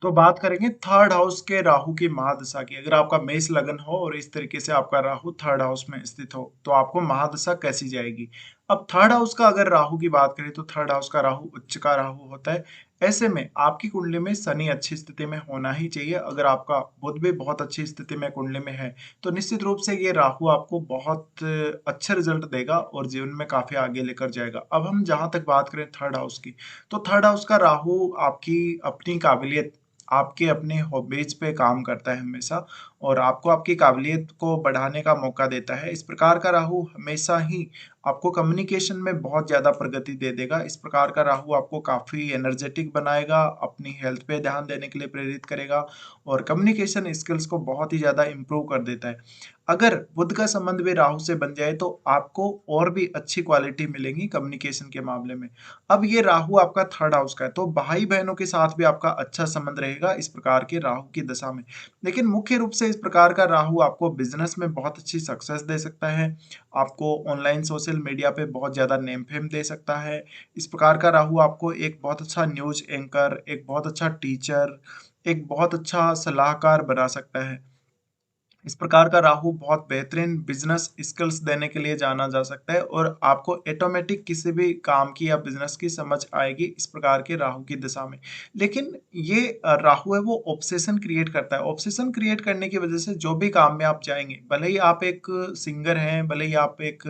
तो बात करेंगे थर्ड हाउस के राहु की महादशा की। अगर आपका मेष लगन हो और इस तरीके से आपका राहु थर्ड हाउस में स्थित हो तो आपको महादशा कैसी जाएगी। अब थर्ड हाउस का अगर राहु की बात करें तो थर्ड हाउस का राहु उच्च का राहु होता है। ऐसे में आपकी कुंडली में शनि अच्छी स्थिति में होना ही चाहिए। अगर आपका बुध भी बहुत अच्छी स्थिति में कुंडली में है तो निश्चित रूप से ये राहु आपको बहुत अच्छे रिजल्ट देगा और जीवन में काफी आगे लेकर जाएगा। अब हम जहां तक बात करें थर्ड हाउस की, तो थर्ड हाउस का राहु आपकी अपनी काबिलियत, आपके अपने हॉबीज पे काम करता है हमेशा, और आपको आपकी काबिलियत को बढ़ाने का मौका देता है। इस प्रकार का राहु हमेशा ही आपको कम्युनिकेशन में बहुत ज़्यादा प्रगति दे देगा। इस प्रकार का राहु आपको काफ़ी एनर्जेटिक बनाएगा, अपनी हेल्थ पे ध्यान देने के लिए प्रेरित करेगा और कम्युनिकेशन स्किल्स को बहुत ही ज़्यादा इम्प्रूव कर देता है। अगर बुध का संबंध भी राहु से बन जाए तो आपको और भी अच्छी क्वालिटी मिलेगी कम्युनिकेशन के मामले में। अब ये राहु आपका थर्ड हाउस का है तो भाई बहनों के साथ भी आपका अच्छा संबंध रहेगा इस प्रकार के राहु की दशा में। लेकिन मुख्य रूप से इस प्रकार का राहु आपको बिजनेस में बहुत अच्छी सक्सेस दे सकता है, आपको ऑनलाइन सोशल मीडिया पे बहुत ज़्यादा नेम फेम दे सकता है। इस प्रकार का राहु आपको एक बहुत अच्छा न्यूज़ एंकर, एक बहुत अच्छा टीचर, एक बहुत अच्छा सलाहकार बना सकता है। इस प्रकार का राहु बहुत बेहतरीन बिजनेस स्किल्स देने के लिए जाना जा सकता है और आपको ऑटोमेटिक किसी भी काम की या बिजनेस की समझ आएगी इस प्रकार के राहु की दिशा में। लेकिन ये राहु है वो ऑब्सेशन क्रिएट करता है। ऑब्सेशन क्रिएट करने की वजह से जो भी काम में आप जाएंगे, भले ही आप एक सिंगर हैं, भले ही आप एक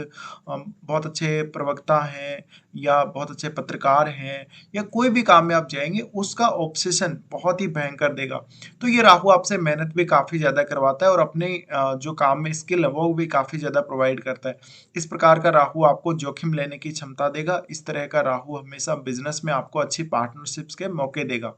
बहुत अच्छे प्रवक्ता हैं या बहुत अच्छे पत्रकार हैं, या कोई भी काम में आप जाएंगे उसका ऑब्सेशन बहुत ही भयंकर देगा। तो ये राहु आपसे मेहनत भी काफ़ी ज़्यादा करवाता है और अपने जो काम में स्किल है वो भी काफ़ी ज़्यादा प्रोवाइड करता है। इस प्रकार का राहु आपको जोखिम लेने की क्षमता देगा। इस तरह का राहु हमेशा बिजनेस में आपको अच्छी पार्टनरशिप्स के मौके देगा।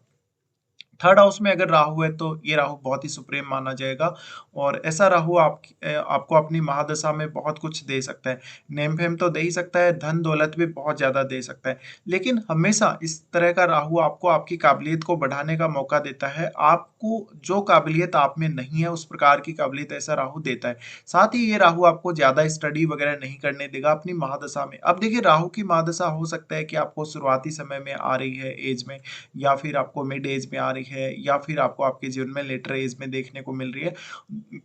थर्ड हाउस में अगर राहु है तो ये राहु बहुत ही सुप्रीम माना जाएगा और ऐसा राहु आपको अपनी महादशा में बहुत कुछ दे सकता है। नेम फेम तो दे ही सकता है, धन दौलत भी बहुत ज्यादा दे सकता है। लेकिन हमेशा इस तरह का राहु आपको आपकी काबिलियत को बढ़ाने का मौका देता है। आपको जो काबिलियत आप में नहीं है उस प्रकार की काबिलियत ऐसा राहु देता है। साथ ही ये राहु आपको ज्यादा स्टडी वगैरह नहीं करने देगा अपनी महादशा में। अब देखिए, राहु की महादशा हो सकता है कि आपको शुरुआती समय में आ रही है एज में, या फिर आपको मिड एज में आ रही है, या फिर आपको आपके जीवन में लेटर एज में देखने को मिल रही है।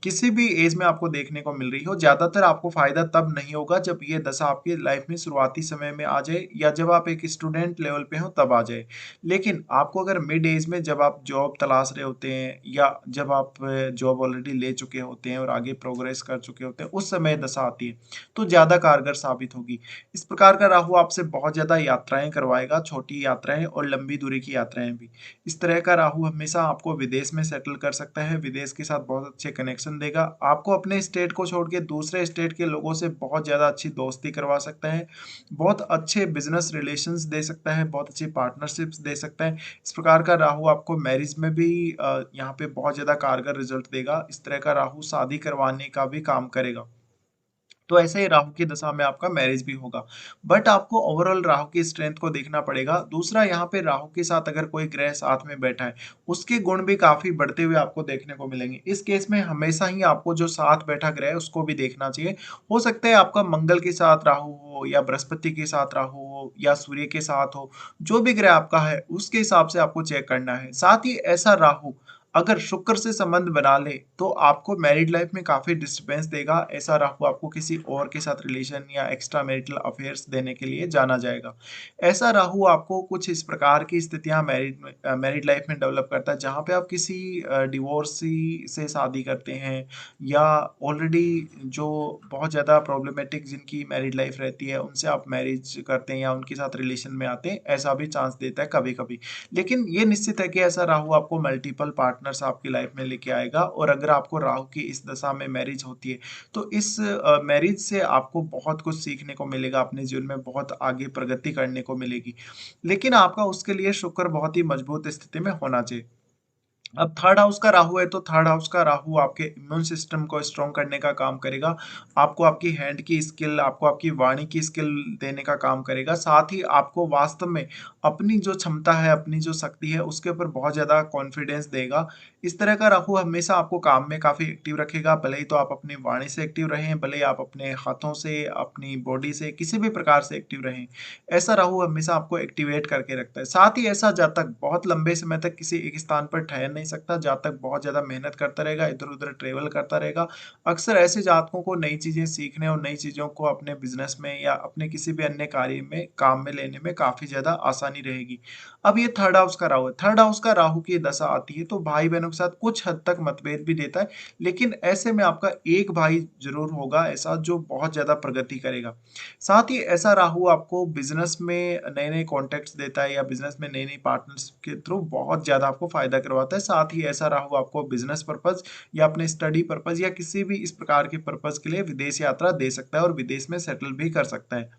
किसी भी एज में आपको देखने को मिल रही हो, ज्यादातर आपको फायदा तब नहीं होगा जब ये दशा आपकी लाइफ में शुरुआती समय में आ जाए या जब आप एक स्टूडेंट लेवल पे हो तब आ जाए। लेकिन आपको अगर मिड एज में जब आप जॉब तलाश रहे होते हैं या जब आप जॉब ऑलरेडी ले चुके होते हैं और आगे प्रोग्रेस कर चुके होते हैं, उस समय दशा आती है तो ज्यादा कारगर साबित होगी। इस प्रकार का राहु आपसे बहुत ज्यादा यात्राएं करवाएगा, छोटी यात्राएं और लंबी दूरी की यात्राएं भी। इस तरह का राहु हमेशा आपको विदेश में सेटल कर सकता है, विदेश के साथ बहुत अच्छे कनेक्शन देगा, आपको अपने स्टेट को छोड़ के दूसरे स्टेट के लोगों से बहुत ज़्यादा अच्छी दोस्ती करवा सकता है, बहुत अच्छे बिजनेस रिलेशंस दे सकता है, बहुत अच्छी पार्टनरशिप्स दे सकता है। इस प्रकार का राहु आपको मैरिज में भी यहाँ पे बहुत ज़्यादा कारगर रिजल्ट देगा। इस तरह का राहु शादी करवाने का भी काम करेगा। तो ऐसे ही राहु की दशा में आपका मैरिज भी होगा। बट आपको ओवरऑल राहु की स्ट्रेंथ को देखना पड़ेगा। दूसरा, यहाँ पे राहु के साथ अगर कोई ग्रह साथ में बैठा है उसके गुण भी काफी बढ़ते हुए आपको देखने को मिलेंगे। इस केस में हमेशा ही आपको जो साथ बैठा ग्रह है उसको भी देखना चाहिए। हो सकता है आपका मंगल के साथ राहु हो या बृहस्पति के साथ राहु हो या सूर्य के साथ हो, जो भी ग्रह आपका है उसके हिसाब से आपको चेक करना है। साथ ही ऐसा राहु अगर शुक्र से संबंध बना ले तो आपको मैरिड लाइफ में काफी डिस्टरबेंस देगा। ऐसा राहु आपको किसी और के साथ रिलेशन या एक्स्ट्रा मैरिटल अफेयर्स देने के लिए जाना जाएगा। ऐसा राहु आपको कुछ इस प्रकार की स्थितियां मैरिड लाइफ में डेवलप करता है जहां पे आप किसी डिवोर्सी से शादी करते हैं, या ऑलरेडी जो बहुत ज्यादा प्रॉब्लमेटिक जिनकी मैरिड लाइफ रहती है उनसे आप मैरिज करते हैं या उनके साथ रिलेशन में आते हैं, ऐसा भी चांस देता है कभी कभी। लेकिन ये निश्चित है कि ऐसा राहु आपको मल्टीपल पार्टनर्स आपकी लाइफ में लेके आएगा। और अगर आपको राहु की इस दशा में मैरिज होती है तो इस मैरिज से आपको बहुत कुछ सीखने को मिलेगा, अपने जीवन में बहुत आगे प्रगति करने को मिलेगी। लेकिन आपका उसके लिए शुक्र बहुत ही मजबूत स्थिति में होना चाहिए। अब थर्ड हाउस का राहु है तो थर्ड हाउस का राहु आपके इम्यून सिस्टम को स्ट्रॉन्ग करने का काम करेगा। आपको आपकी हैंड की स्किल, आपको आपकी वाणी की स्किल देने का काम करेगा। साथ ही आपको वास्तव में अपनी जो क्षमता है, अपनी जो शक्ति है, उसके ऊपर बहुत ज़्यादा कॉन्फिडेंस देगा। इस तरह का राहु हमेशा आपको काम में काफ़ी एक्टिव रखेगा। भले ही तो आप अपनी वाणी से एक्टिव रहें, भले ही आप अपने हाथों से, अपनी बॉडी से, किसी भी प्रकार से एक्टिव रहें। ऐसा राहु हमेशा आपको एक्टिवेट करके रखता है। साथ ही ऐसा जातक बहुत लंबे समय तक किसी एक स्थान पर ठहर नहीं सकता। जातक बहुत ज़्यादा मेहनत करता रहेगा, इधर-उधर ट्रैवल करता रहेगा। अक्सर ऐसे जातकों को नई चीज़ें सीखने और नई चीज़ों को अपने बिज़नेस में या अपने किसी भी अन्य कार्य में, काम में लेने में काफ़ी ज़्यादा आसानी रहेगी। अब ये थर्ड हाउस का राहु है। थर्ड हाउस का राहु की दशा आती है तो भाई-बहनों के साथ कुछ हद तक मतभेद भी देता है, लेकिन ऐसे में आपका एक भाई ज़रूर होगा ऐसा जो बहुत ज़्यादा प्रगति करेगा। साथ ही ऐसा राहु आपको बिज़नेस में नए-नए कॉन्टैक्ट्स देता है या बिज़नेस में नई-नई पार्टनर्स के थ्रू बहुत ज़्यादा आपको फ़ायदा करवाता है। साथ ही ऐसा राहु आपको बिज़नेस पर्पज़ या अपने स्टडी पर्पज़ या किसी भी इस प्रकार के पर्पज़ के लिए विदेश यात्रा दे सकता है और विदेश में सेटल भी कर सकता है।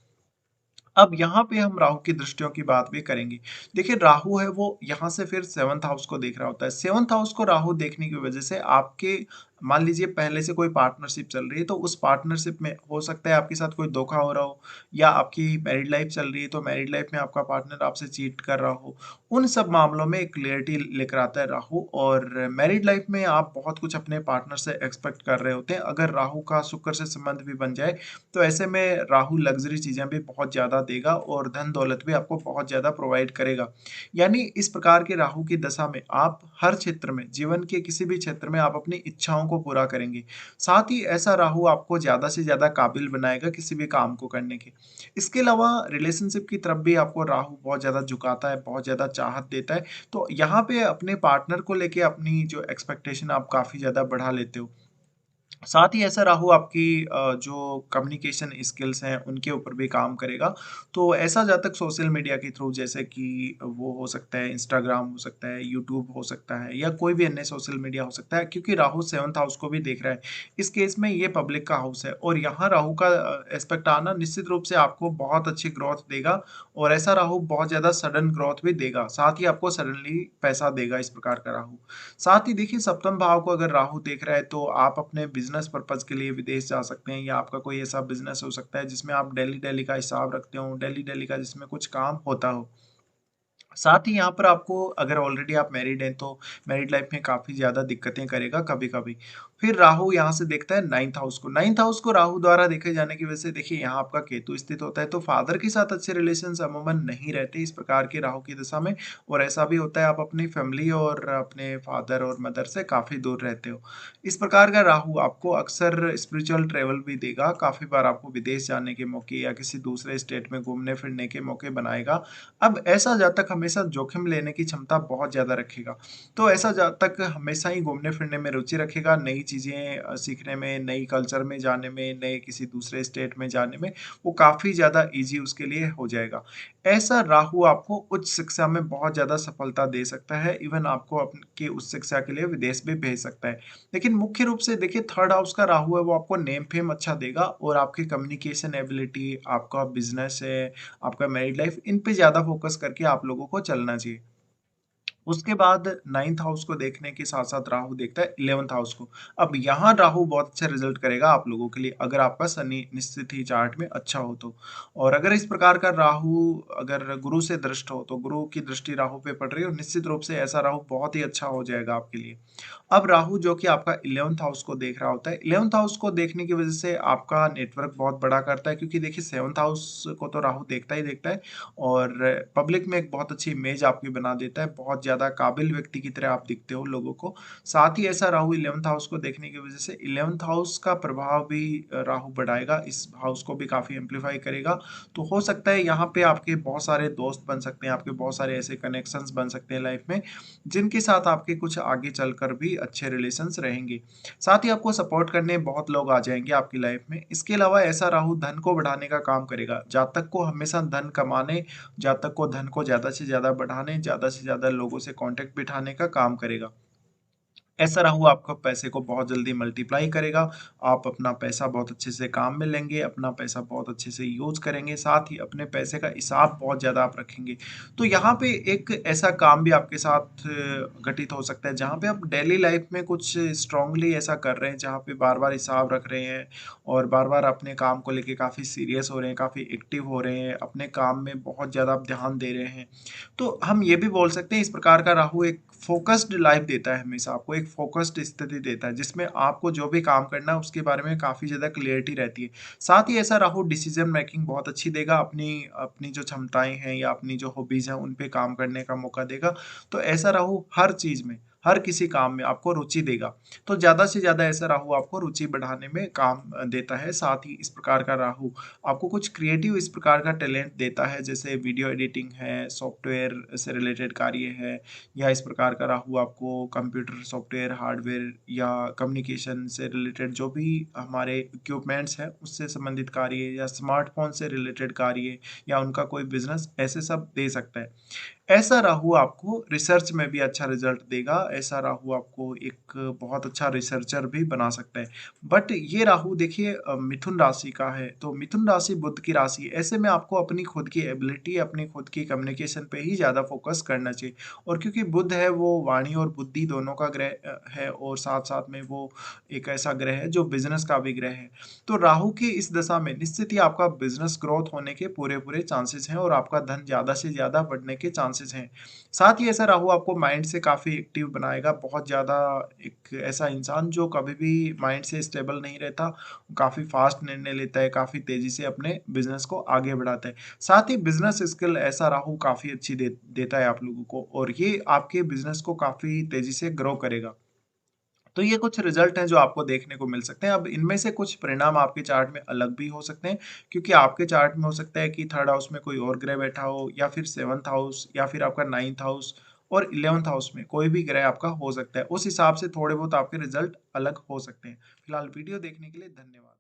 अब यहाँ पे हम राहु की दृष्टियों की बात भी करेंगे। देखिए राहु है वो यहाँ से फिर 7th हाउस को देख रहा होता है। 7th हाउस को राहु देखने की वजह से आपके मान लीजिए पहले से कोई पार्टनरशिप चल रही है तो उस पार्टनरशिप में हो सकता है आपके साथ कोई धोखा हो रहा हो या आपकी मैरिड लाइफ चल रही है तो मैरिड लाइफ में आपका पार्टनर आपसे चीट कर रहा हो। उन सब मामलों में एक क्लैरिटी लेकर आता है राहु और मैरिड लाइफ में आप बहुत कुछ अपने पार्टनर से एक्सपेक्ट कर रहे होते हैं। अगर राहु का शुक्र से संबंध भी बन जाए तो ऐसे में राहु लग्ज़री चीज़ें भी बहुत ज़्यादा देगा और धन-दौलत भी आपको बहुत ज़्यादा प्रोवाइड करेगा। यानी इस प्रकार के राहु की दशा में आप हर क्षेत्र में, जीवन के किसी भी क्षेत्र में आप अपनी इच्छाओं को पूरा करेंगे। साथ ही ऐसा राहु आपको ज़्यादा से ज़्यादा काबिल बनाएगा किसी भी काम को करने के। इसके अलावा रिलेशनशिप की तरफ भी आपको राहु बहुत ज़्यादा झुकाता है, बहुत ज़्यादा चाहत देता है। तो यहाँ पे अपने पार्टनर को लेके अपनी जो एक्सपेक्टेशन आप काफ़ी ज़्यादा बढ़ा लेते हो। साथ ही ऐसा राहु आपकी जो कम्युनिकेशन स्किल्स हैं उनके ऊपर भी काम करेगा। तो ऐसा जातक सोशल मीडिया के थ्रू जैसे कि वो हो सकता है इंस्टाग्राम हो सकता है, यूट्यूब हो सकता है या कोई भी अन्य सोशल मीडिया हो सकता है क्योंकि राहु 7th हाउस को भी देख रहा है। इस केस में ये पब्लिक का हाउस है और यहाँ राहु का एस्पेक्ट आना निश्चित रूप से आपको बहुत अच्छी ग्रोथ देगा और ऐसा राहु बहुत ज़्यादा सडन ग्रोथ भी देगा। साथ ही आपको सडनली पैसा देगा इस प्रकार का राहु। साथ ही देखिए सप्तम भाव को अगर राहु देख रहा है तो आप अपने बिजनेस पर्पज के लिए विदेश जा सकते हैं या आपका कोई ऐसा बिजनेस हो सकता है जिसमें आप डेली डेली का हिसाब रखते हो, डेली डेली का जिसमें कुछ काम होता हो। साथ ही यहाँ पर आपको अगर ऑलरेडी आप मैरिड हैं तो मैरिड लाइफ में काफ़ी ज़्यादा दिक्कतें करेगा कभी-कभी। फिर राहु यहाँ से देखता है 9th हाउस को। 9th हाउस को राहु द्वारा देखे जाने की वजह से देखिए यहाँ आपका केतु स्थित होता है तो फादर के साथ अच्छे रिलेशंस अमूमन नहीं रहते इस प्रकार के राहु की दशा में और ऐसा भी होता है आप अपनी फैमिली और अपने फादर और मदर से काफ़ी दूर रहते हो। इस प्रकार का राहु आपको अक्सर स्पिरिचुअल ट्रैवल भी देगा, काफ़ी बार आपको विदेश जाने के मौके या किसी दूसरे स्टेट में घूमने-फिरने के मौके बनाएगा। अब ऐसा जातक हमेशा जोखिम लेने की क्षमता बहुत ज़्यादा रखेगा। तो ऐसा जातक हमेशा ही घूमने-फिरने में रुचि रखेगा, नई चीज़ें सीखने में, नई कल्चर में जाने में, नए किसी दूसरे स्टेट में जाने में, वो काफ़ी ज़्यादा ईज़ी उसके लिए हो जाएगा। ऐसा राहु आपको उच्च शिक्षा में बहुत ज़्यादा सफलता दे सकता है, इवन आपको आपकी उच्च शिक्षा के लिए विदेश भी भेज सकता है। लेकिन मुख्य रूप से देखिए थर्ड हाउस का राहु है, वो आपको नेम फेम अच्छा देगा और आपकी कम्युनिकेशन एबिलिटी, आपका बिज़नेस है, आपका मैरिड लाइफ इन पे ज़्यादा फोकस करके आप लोगों को चलना चाहिए। उसके बाद 9th हाउस को देखने के साथ-साथ राहु देखता है 11th हाउस को। अब यहाँ राहु बहुत अच्छा रिज़ल्ट करेगा आप लोगों के लिए अगर आपका शनि निश्चित ही चार्ट में अच्छा हो तो। और अगर इस प्रकार का राहु अगर गुरु से दृष्ट हो, तो गुरु की दृष्टि राहु पे पड़ रही है और निश्चित रूप से ऐसा राहु बहुत ही अच्छा हो जाएगा आपके लिए। अब राहु जो कि आपका 11th हाउस को देख रहा होता है, 11th हाउस को देखने की वज़ह से आपका नेटवर्क बहुत बड़ा करता है क्योंकि देखिए 7th हाउस को तो राहु देखता ही देखता है और पब्लिक में एक बहुत अच्छी इमेज आपकी बना देता है, बहुत ज़्यादा काबिल व्यक्ति की तरह आप दिखते हो लोगों को। साथ ही ऐसा राहु 11th हाउस को देखने की वज़ह से 11th हाउस का प्रभाव भी राहु बढ़ाएगा, इस हाउस को भी काफ़ी एम्प्लीफाई करेगा। तो हो सकता है यहाँ पे आपके बहुत सारे दोस्त बन सकते हैं, आपके बहुत सारे ऐसे कनेक्शंस बन सकते हैं लाइफ में, जिनके साथ आपके कुछ आगे चलकर भी अच्छे रिलेशंस रहेंगे। साथ ही आपको सपोर्ट करने बहुत लोग आ जाएँगे आपकी लाइफ में। इसके अलावा ऐसा राहु धन को बढ़ाने का काम करेगा। जातक को हमेशा धन कमाने, जातक को धन को ज़्यादा से ज़्यादा बढ़ाने, ज़्यादा से ज़्यादा लोगों से कॉन्टैक्ट बिठाने का काम करेगा। ऐसा राहु आपको पैसे को बहुत जल्दी मल्टीप्लाई करेगा। आप अपना पैसा बहुत अच्छे से काम में लेंगे, अपना पैसा बहुत अच्छे से यूज़ करेंगे, साथ ही अपने पैसे का हिसाब बहुत ज़्यादा आप रखेंगे। तो यहाँ पे एक ऐसा काम भी आपके साथ घटित हो सकता है, जहाँ पे आप डेली लाइफ में कुछ स्ट्रांगली ऐसा कर रहे हैं, जहाँ पे बार-बार हिसाब रख रहे हैं और बार-बार अपने काम को लेके काफ़ी सीरियस हो रहे हैं, काफ़ी एक्टिव हो रहे हैं, अपने काम में बहुत ज़्यादा आप ध्यान दे रहे हैं। तो हम ये भी बोल सकते हैं इस प्रकार का राहु एक फ़ोकस्ड लाइफ़ देता है हमेशा आपको, एक फ़ोकस्ड स्थिति देता है, जिसमें आपको जो भी काम करना है उसके बारे में काफ़ी ज़्यादा क्लैरिटी रहती है। साथ ही ऐसा राहु डिसीज़न मेकिंग बहुत अच्छी देगा, अपनी अपनी जो क्षमताएँ हैं या अपनी जो हॉबीज़ हैं उन पे काम करने का मौका देगा। तो ऐसा राहु हर चीज़ में, हर किसी काम में आपको रुचि देगा। तो ज़्यादा से ज़्यादा ऐसा राहु आपको रुचि बढ़ाने में काम देता है। साथ ही इस प्रकार का राहु आपको कुछ क्रिएटिव इस प्रकार का टैलेंट देता है, जैसे वीडियो एडिटिंग है, सॉफ्टवेयर से रिलेटेड कार्य है, या इस प्रकार का राहु आपको कंप्यूटर सॉफ्टवेयर, हार्डवेयर या कम्युनिकेशन से रिलेटेड जो भी हमारे इक्विपमेंट्स हैं उससे संबंधित कार्य, या स्मार्टफ़ोन से रिलेटेड कार्य, या उनका कोई बिज़नेस, ऐसे सब दे सकता है। ऐसा राहु आपको रिसर्च में भी अच्छा रिज़ल्ट देगा, ऐसा राहु आपको एक बहुत अच्छा रिसर्चर भी बना सकता है। बट ये राहु देखिए मिथुन राशि का है, तो मिथुन राशि बुध की राशि है। ऐसे में आपको अपनी खुद की एबिलिटी, अपनी खुद की कम्युनिकेशन पे ही ज़्यादा फ़ोकस करना चाहिए। और क्योंकि बुध है वो वाणी और बुद्धि दोनों का ग्रह है, और साथ-साथ में वो एक ऐसा ग्रह है जो बिज़नेस का भी ग्रह है। तो राहु की इस दशा में निश्चित ही आपका बिज़नेस ग्रोथ होने के पूरे-पूरे चांसेस हैं, और आपका धन ज़्यादा से ज़्यादा बढ़ने के चांसेस हैं। साथ ही ऐसा राहु आपको माइंड से काफ़ी एक्टिव बनाएगा, बहुत ज़्यादा एक ऐसा इंसान जो कभी भी माइंड से स्टेबल नहीं रहता, काफ़ी फ़ास्ट निर्णय लेता है, काफ़ी तेज़ी से अपने बिज़नेस को आगे बढ़ाता है। साथ ही बिज़नेस स्किल ऐसा राहु काफ़ी अच्छी देता है आप लोगों को, और ये आपके बिज़नेस को काफ़ी तेज़ी से ग्रो करेगा। तो ये कुछ रिजल्ट हैं जो आपको देखने को मिल सकते हैं। अब इनमें से कुछ परिणाम आपके चार्ट में अलग भी हो सकते हैं, क्योंकि आपके चार्ट में हो सकता है कि थर्ड हाउस में कोई और ग्रह बैठा हो, या फिर सेवंथ हाउस, या फिर आपका नाइन्थ हाउस और 11th हाउस में कोई भी ग्रह आपका हो सकता है। उस हिसाब से थोड़े बहुत आपके रिजल्ट अलग हो सकते हैं। फिलहाल वीडियो देखने के लिए धन्यवाद।